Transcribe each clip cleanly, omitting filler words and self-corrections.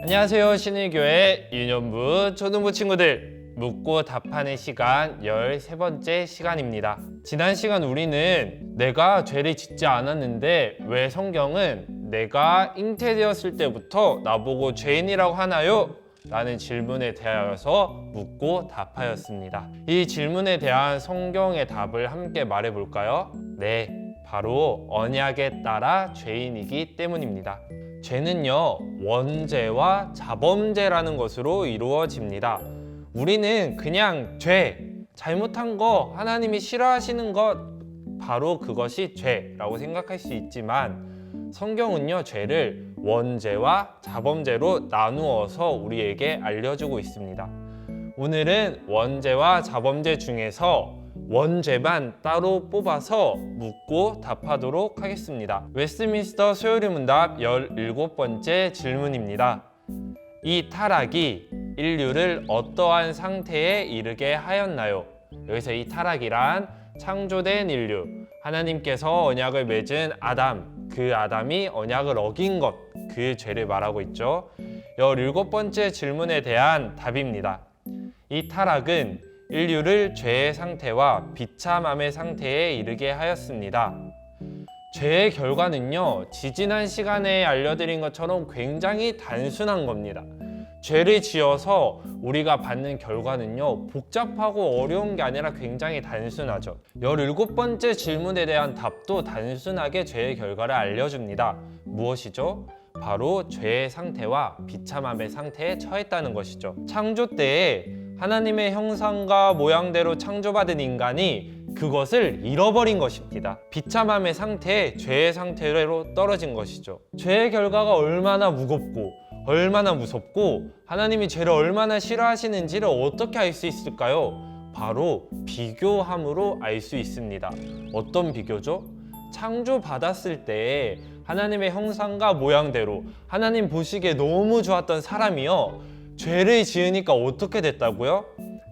안녕하세요. 신일교회 유년부 초등부 친구들, 묻고 답하는 시간 13번째 시간입니다. 지난 시간 우리는 내가 죄를 짓지 않았는데 왜 성경은 내가 잉태되었을 때부터 나보고 죄인이라고 하나요? 라는 질문에 대하여서 묻고 답하였습니다. 이 질문에 대한 성경의 답을 함께 말해볼까요? 네, 바로 언약에 따라 죄인이기 때문입니다. 죄는요, 원죄와 자범죄라는 것으로 이루어집니다. 우리는 그냥 잘못한 거, 하나님이 싫어하시는 것, 바로 그것이 죄라고 생각할 수 있지만 성경은요, 죄를 원죄와 자범죄로 나누어서 우리에게 알려주고 있습니다. 오늘은 원죄와 자범죄 중에서 원죄만 따로 뽑아서 묻고 답하도록 하겠습니다. 웨스트민스터 소요리 문답 17번째 질문입니다. 이 타락이 인류를 어떠한 상태에 이르게 하였나요? 여기서 이 타락이란 창조된 인류, 하나님께서 언약을 맺은 아담, 그 아담이 언약을 어긴 것, 그 죄를 말하고 있죠. 17번째 질문에 대한 답입니다. 이 타락은 인류를 죄의 상태와 비참함의 상태에 이르게 하였습니다. 죄의 결과는요, 지지난 시간에 알려드린 것처럼 굉장히 단순한 겁니다. 죄를 지어서 우리가 받는 결과는요, 복잡하고 어려운 게 아니라 굉장히 단순하죠. 17번째 질문에 대한 답도 단순하게 죄의 결과를 알려줍니다. 무엇이죠? 바로 죄의 상태와 비참함의 상태에 처했다는 것이죠. 창조 때에 하나님의 형상과 모양대로 창조받은 인간이 그것을 잃어버린 것입니다. 비참함의 상태에 죄의 상태로 떨어진 것이죠. 죄의 결과가 얼마나 무겁고 얼마나 무섭고 하나님이 죄를 얼마나 싫어하시는지를 어떻게 알 수 있을까요? 바로 비교함으로 알 수 있습니다. 어떤 비교죠? 창조받았을 때 하나님의 형상과 모양대로 하나님 보시기에 너무 좋았던 사람이요, 죄를 지으니까 어떻게 됐다고요?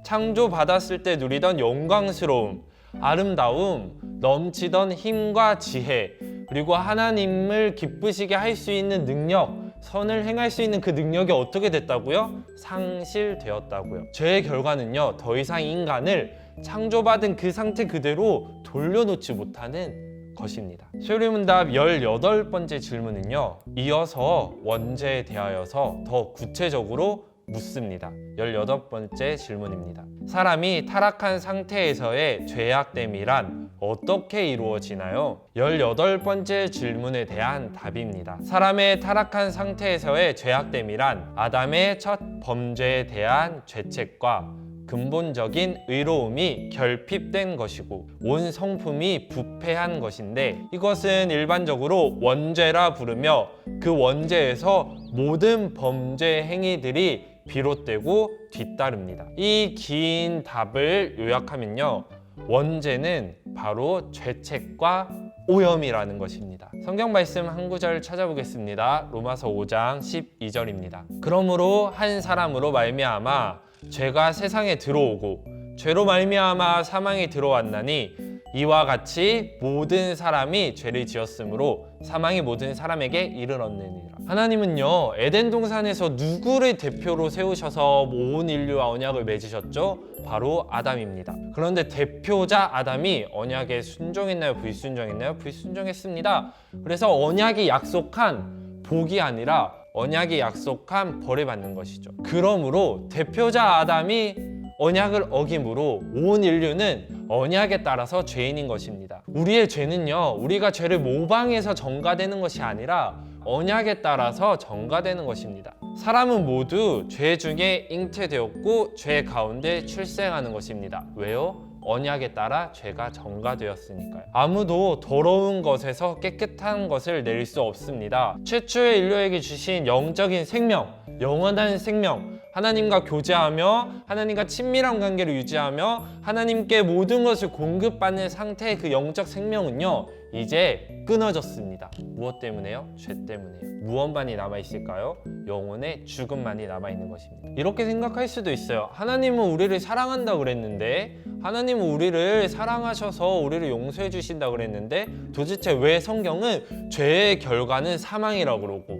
창조받았을 때 누리던 영광스러움, 아름다움, 넘치던 힘과 지혜, 그리고 하나님을 기쁘시게 할 수 있는 능력, 선을 행할 수 있는 그 능력이 어떻게 됐다고요? 상실되었다고요. 죄의 결과는요, 더 이상 인간을 창조받은 그 상태 그대로 돌려놓지 못하는 것입니다. 소요리 문답 18번째 질문은요, 이어서 원죄에 대하여서 더 구체적으로 묻습니다. 18번째 질문입니다. 사람이 타락한 상태에서의 죄악됨이란 어떻게 이루어지나요? 18번째 질문에 대한 답입니다. 사람의 타락한 상태에서의 죄악됨이란 아담의 첫 범죄에 대한 죄책과 근본적인 의로움이 결핍된 것이고 온 성품이 부패한 것인데, 이것은 일반적으로 원죄라 부르며 그 원죄에서 모든 범죄 행위들이 비롯되고 뒤따릅니다. 이 긴 답을 요약하면요, 원죄는 바로 죄책과 오염이라는 것입니다. 성경 말씀 한 구절 찾아보겠습니다. 로마서 5장 12절입니다. 그러므로 한 사람으로 말미암아 죄가 세상에 들어오고 죄로 말미암아 사망이 들어왔나니 이와 같이 모든 사람이 죄를 지었으므로 사망이 모든 사람에게 이르렀느니라. 하나님은요, 에덴 동산에서 누구를 대표로 세우셔서 온 인류와 언약을 맺으셨죠? 바로 아담입니다. 그런데 대표자 아담이 언약에 순종했나요? 불순종했나요? 불순종했습니다. 그래서 언약이 약속한 복이 아니라 언약이 약속한 벌을 받는 것이죠. 그러므로 대표자 아담이 언약을 어김으로 온 인류는 언약에 따라서 죄인인 것입니다. 우리의 죄는요, 우리가 죄를 모방해서 전가되는 것이 아니라 언약에 따라서 전가되는 것입니다. 사람은 모두 죄 중에 잉태되었고 죄 가운데 출생하는 것입니다. 왜요? 언약에 따라 죄가 전가되었으니까요. 아무도 더러운 것에서 깨끗한 것을 낼 수 없습니다. 최초의 인류에게 주신 영적인 생명, 영원한 생명, 하나님과 교제하며 하나님과 친밀한 관계를 유지하며 하나님께 모든 것을 공급받는 상태의 그 영적 생명은요, 이제 끊어졌습니다. 무엇 때문에요? 죄 때문에요. 무엇만이 남아있을까요? 영혼의 죽음만이 남아있는 것입니다. 이렇게 생각할 수도 있어요. 하나님은 우리를 사랑한다고 그랬는데, 하나님은 우리를 사랑하셔서 우리를 용서해 주신다고 그랬는데, 도대체 왜 성경은 죄의 결과는 사망이라고 그러고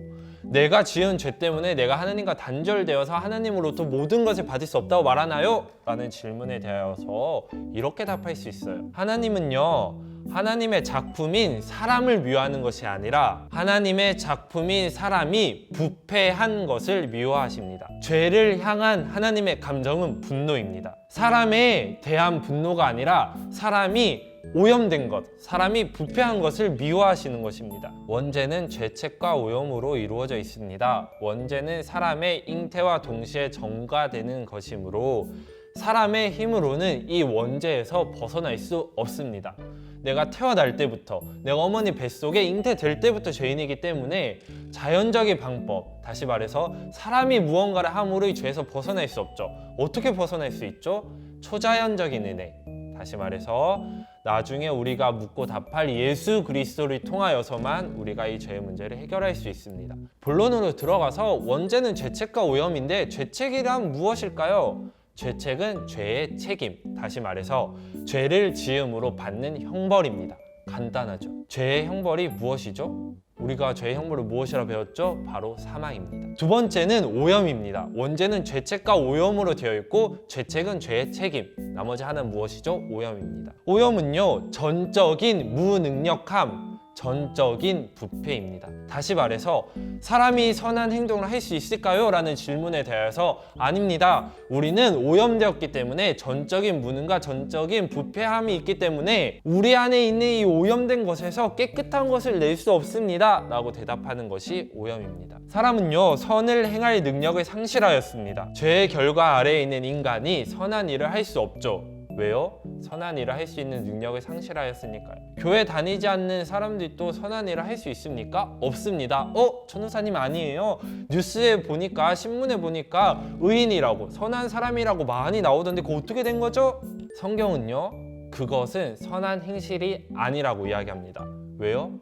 내가 지은 죄 때문에 내가 하나님과 단절되어서 하나님으로부터 모든 것을 받을 수 없다고 말하나요? 라는 질문에 대하여서 이렇게 답할 수 있어요. 하나님은요, 하나님의 작품인 사람을 미워하는 것이 아니라 하나님의 작품인 사람이 부패한 것을 미워하십니다. 죄를 향한 하나님의 감정은 분노입니다. 사람에 대한 분노가 아니라 사람이 오염된 것, 사람이 부패한 것을 미워하시는 것입니다. 원죄는 죄책과 오염으로 이루어져 있습니다. 원죄는 사람의 잉태와 동시에 전가되는 것이므로 사람의 힘으로는 이 원죄에서 벗어날 수 없습니다. 내가 태어날 때부터, 내가 어머니 뱃속에 잉태될 때부터 죄인이기 때문에 자연적인 방법, 다시 말해서 사람이 무언가를 함으로 이 죄에서 벗어날 수 없죠. 어떻게 벗어날 수 있죠? 초자연적인 은혜, 다시 말해서 나중에 우리가 묻고 답할 예수 그리스도를 통하여서만 우리가 이 죄의 문제를 해결할 수 있습니다. 본론으로 들어가서 원죄는 죄책과 오염인데 죄책이란 무엇일까요? 죄책은 죄의 책임, 다시 말해서 죄를 지음으로 받는 형벌입니다. 간단하죠. 죄의 형벌이 무엇이죠? 우리가 죄의 형벌을 무엇이라 배웠죠? 바로 사망입니다. 두 번째는 오염입니다. 원죄는 죄책과 오염으로 되어 있고 죄책은 죄의 책임, 나머지 하나는 무엇이죠? 오염입니다. 오염은요, 전적인 무능력함, 전적인 부패입니다. 다시 말해서 사람이 선한 행동을 할 수 있을까요? 라는 질문에 대해서 아닙니다. 우리는 오염되었기 때문에 전적인 무능과 전적인 부패함이 있기 때문에 우리 안에 있는 이 오염된 것에서 깨끗한 것을 낼 수 없습니다. 라고 대답하는 것이 오염입니다. 사람은요, 선을 행할 능력을 상실하였습니다. 죄의 결과 아래에 있는 인간이 선한 일을 할 수 없죠. 왜요? 선한 일을 할 수 있는 능력을 상실하였으니까요. 교회 다니지 않는 사람들이 또 선한 일을 할 수 있습니까? 없습니다. 전도사님 아니에요. 뉴스에 보니까, 신문에 보니까 의인이라고, 선한 사람이라고 많이 나오던데 그거 어떻게 된 거죠? 성경은요, 그것은 선한 행실이 아니라고 이야기합니다. 왜요?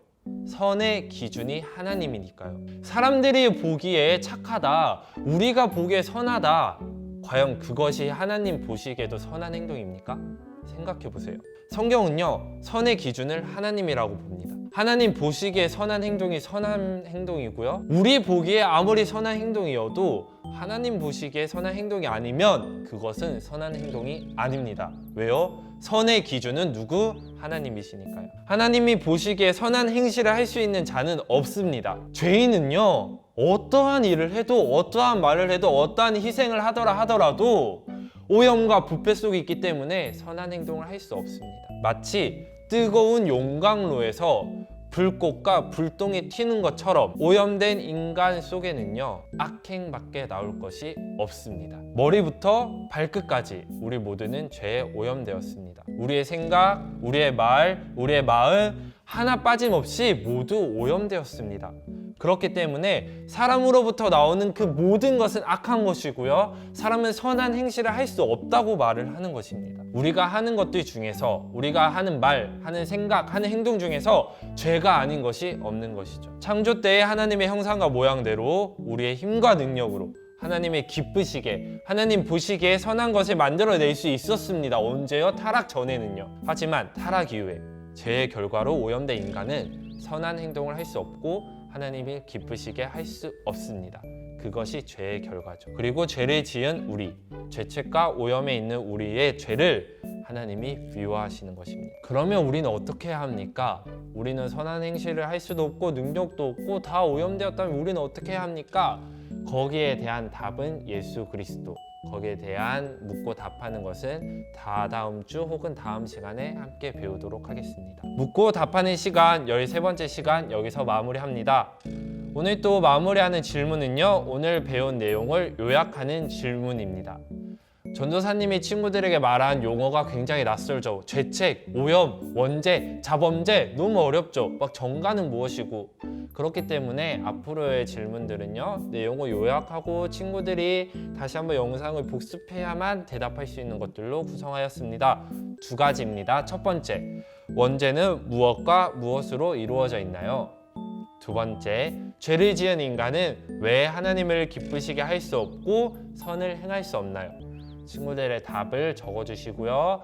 선의 기준이 하나님이니까요. 사람들이 보기에 착하다, 우리가 보기에 선하다, 과연 그것이 하나님 보시기에도 선한 행동입니까? 생각해 보세요. 성경은요, 선의 기준을 하나님이라고 봅니다. 하나님 보시기에 선한 행동이 선한 행동이고요, 우리 보기에 아무리 선한 행동이어도 하나님 보시기에 선한 행동이 아니면 그것은 선한 행동이 아닙니다. 왜요? 선의 기준은 누구? 하나님이시니까요. 하나님이 보시기에 선한 행실을 할 수 있는 자는 없습니다. 죄인은요, 어떠한 일을 해도, 어떠한 말을 해도, 어떠한 희생을 하더라도 오염과 부패 속에 있기 때문에 선한 행동을 할 수 없습니다. 마치 뜨거운 용광로에서 불꽃과 불똥이 튀는 것처럼 오염된 인간 속에는요, 악행밖에 나올 것이 없습니다. 머리부터 발끝까지 우리 모두는 죄에 오염되었습니다. 우리의 생각, 우리의 말, 우리의 마음 하나 빠짐없이 모두 오염되었습니다. 그렇기 때문에 사람으로부터 나오는 그 모든 것은 악한 것이고요, 사람은 선한 행실을 할 수 없다고 말을 하는 것입니다. 우리가 하는 것들 중에서, 우리가 하는 말, 하는 생각, 하는 행동 중에서 죄가 아닌 것이 없는 것이죠. 창조 때의 하나님의 형상과 모양대로 우리의 힘과 능력으로 하나님의 기쁘시게, 하나님 보시기에 선한 것을 만들어낼 수 있었습니다. 언제요? 타락 전에는요. 하지만 타락 이후에 죄의 결과로 오염된 인간은 선한 행동을 할 수 없고 하나님이 기쁘시게 할 수 없습니다. 그것이 죄의 결과죠. 그리고 죄를 지은 우리, 죄책과 오염에 있는 우리의 죄를 하나님이 미워하시는 것입니다. 그러면 우리는 어떻게 해야 합니까? 우리는 선한 행실을 할 수도 없고 능력도 없고 다 오염되었다면 우리는 어떻게 해야 합니까? 거기에 대한 답은 예수 그리스도, 거기에 대한 묻고 답하는 것은 다음 주 혹은 다음 시간에 함께 배우도록 하겠습니다. 묻고 답하는 시간, 13번째 시간 여기서 마무리합니다. 오늘 또 마무리하는 질문은요, 오늘 배운 내용을 요약하는 질문입니다. 전도사님이 친구들에게 말한 용어가 굉장히 낯설죠. 죄책, 오염, 원죄, 자범죄 너무 어렵죠. 막 정가는 무엇이고. 그렇기 때문에 앞으로의 질문들은요, 내용을 요약하고 친구들이 다시 한번 영상을 복습해야만 대답할 수 있는 것들로 구성하였습니다. 두 가지입니다. 첫 번째, 원죄는 무엇과 무엇으로 이루어져 있나요? 두 번째, 죄를 지은 인간은 왜 하나님을 기쁘시게 할 수 없고 선을 행할 수 없나요? 친구들의 답을 적어주시고요.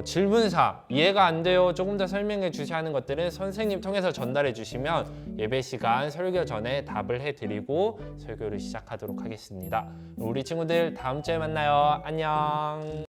질문사항 이해가 안 돼요, 조금 더 설명해 주셔야 하는 것들은 선생님 통해서 전달해 주시면 예배 시간 설교 전에 답을 해드리고 설교를 시작하도록 하겠습니다. 우리 친구들 다음 주에 만나요. 안녕.